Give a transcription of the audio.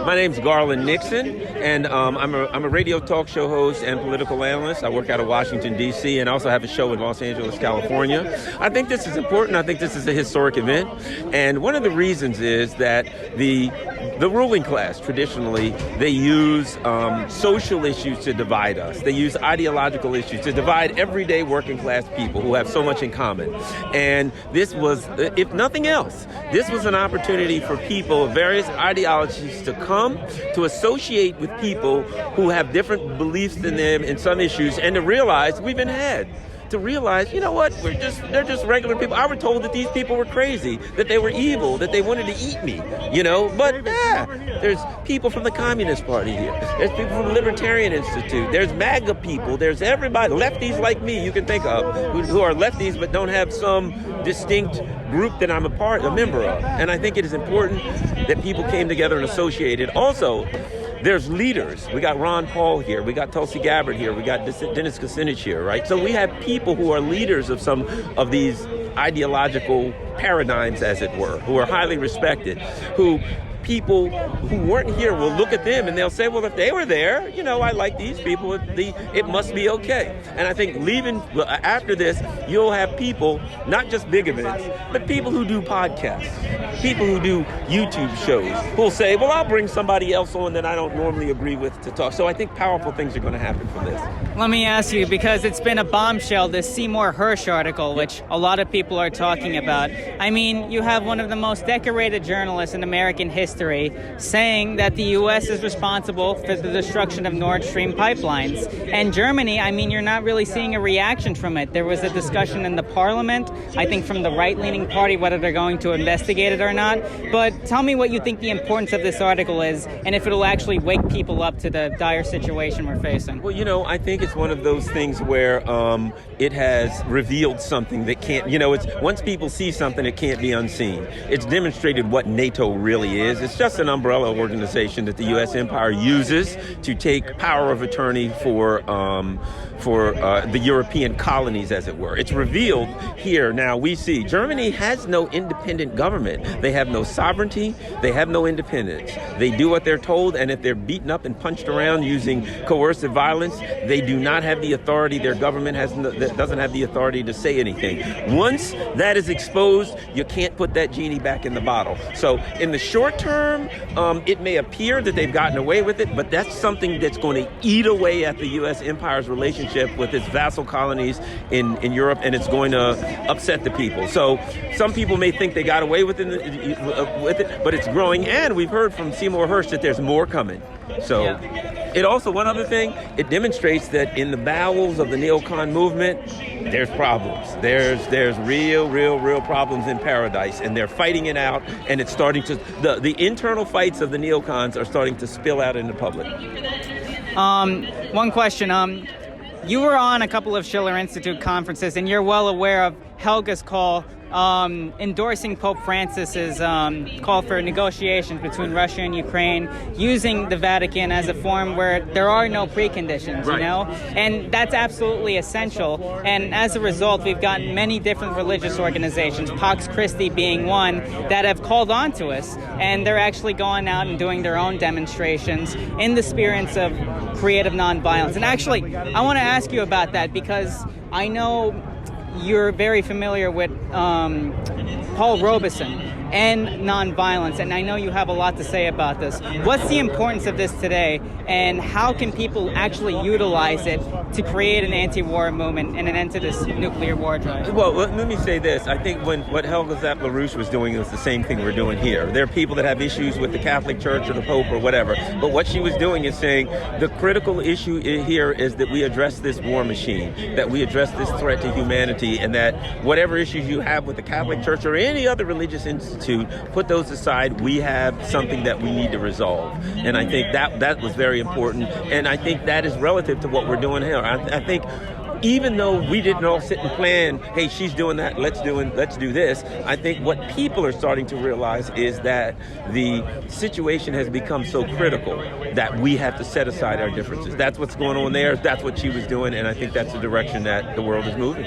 My name's Garland Nixon, and I'm a radio talk show host and political analyst. I work out of Washington, D.C., and I also have a show in Los Angeles, California. I think this is important. I think this is a historic event. And one of the reasons is that the ruling class, traditionally, they use social issues to divide us. They use ideological issues to divide everyday working class people who have so much in common. And this was, if nothing else, this was an opportunity for people of various ideologies to come to associate with people who have different beliefs than them in some issues, and to realize we've been had. To realize, you know what, they're just regular people. I was told that these people were crazy, that they were evil, that they wanted to eat me, But there's people from the Communist Party here. There's people from the Libertarian Institute. There's MAGA people. There's everybody, lefties like me you can think of, who are lefties but don't have some distinct group that I'm a member of. And I think it is important that people came together and associated. Also, there's leaders. We got Ron Paul here. We got Tulsi Gabbard here. We got Dennis Kucinich here, right? So we have people who are leaders of some of these ideological paradigms, as it were, who are highly respected, who people who weren't here will look at them and they'll say, well, if they were there, I like these people, it must be okay. And I think after this, you'll have people, not just big events, but people who do podcasts, people who do YouTube shows, who'll say, well, I'll bring somebody else on that I don't normally agree with to talk. So I think powerful things are going to happen from this. Let me ask you, because it's been a bombshell, this Seymour Hersh article, which a lot of people are talking about. I mean, you have one of the most decorated journalists in American history saying that the U.S. is responsible for the destruction of Nord Stream pipelines. And Germany, I mean, you're not really seeing a reaction from it. There was a discussion in the parliament, I think from the right-leaning party, whether they're going to investigate it or not. But tell me what you think the importance of this article is, and if it'll actually wake people up to the dire situation we're facing. Well, I think it's one of those things where it has revealed something that can't, it's once people see something, it can't be unseen. It's demonstrated what NATO really is. It's just an umbrella organization that the U.S. empire uses to take power of attorney for the European colonies, as it were. It's revealed here. Now we see Germany has no independent government. They have no sovereignty. They have no independence. They do what they're told, and if they're beaten up and punched around using coercive violence, they do not have the authority. Their government doesn't have the authority to say anything. Once that is exposed, you can't put that genie back in the bottle. So in the short term, it may appear that they've gotten away with it, but that's something that's going to eat away at the U.S. empire's relationship with its vassal colonies in Europe, and it's going to upset the people. So some people may think they got away with it, but it's growing, and we've heard from Seymour Hersh that there's more coming. So it also, one other thing, it demonstrates that in the bowels of the neocon movement, there's problems. There's real problems in paradise, and they're fighting it out, and it's starting to, the internal fights of the neocons are starting to spill out into public. One question. You were on a couple of Schiller Institute conferences, and you're well aware of Helga's call endorsing Pope Francis's call for negotiations between Russia and Ukraine, using the Vatican as a form where there are no preconditions, right. And that's absolutely essential. And as a result, we've gotten many different religious organizations, Pax Christi being one, that have called on to us, and they're actually going out and doing their own demonstrations in the spirit of creative nonviolence. And actually, I want to ask you about that, because I know you're very familiar with Paul Robeson and nonviolence, and I know you have a lot to say about this. What's the importance of this today, and how can people actually utilize it to create an anti-war movement and an end to this nuclear war drive? Well, let me say this. I think what Helga Zapp-LaRouche was doing is the same thing we're doing here. There are people that have issues with the Catholic Church or the Pope or whatever, but what she was doing is saying the critical issue here is that we address this war machine, that we address this threat to humanity, and that whatever issues you have with the Catholic Church or any other religious institution, put those aside. We have something that we need to resolve. And I think that was very important. And I think that is relative to what we're doing here. I think even though we didn't all sit and plan, hey, she's doing that, let's do this, I think what people are starting to realize is that the situation has become so critical that we have to set aside our differences. That's what's going on there. That's what she was doing. And I think that's the direction that the world is moving.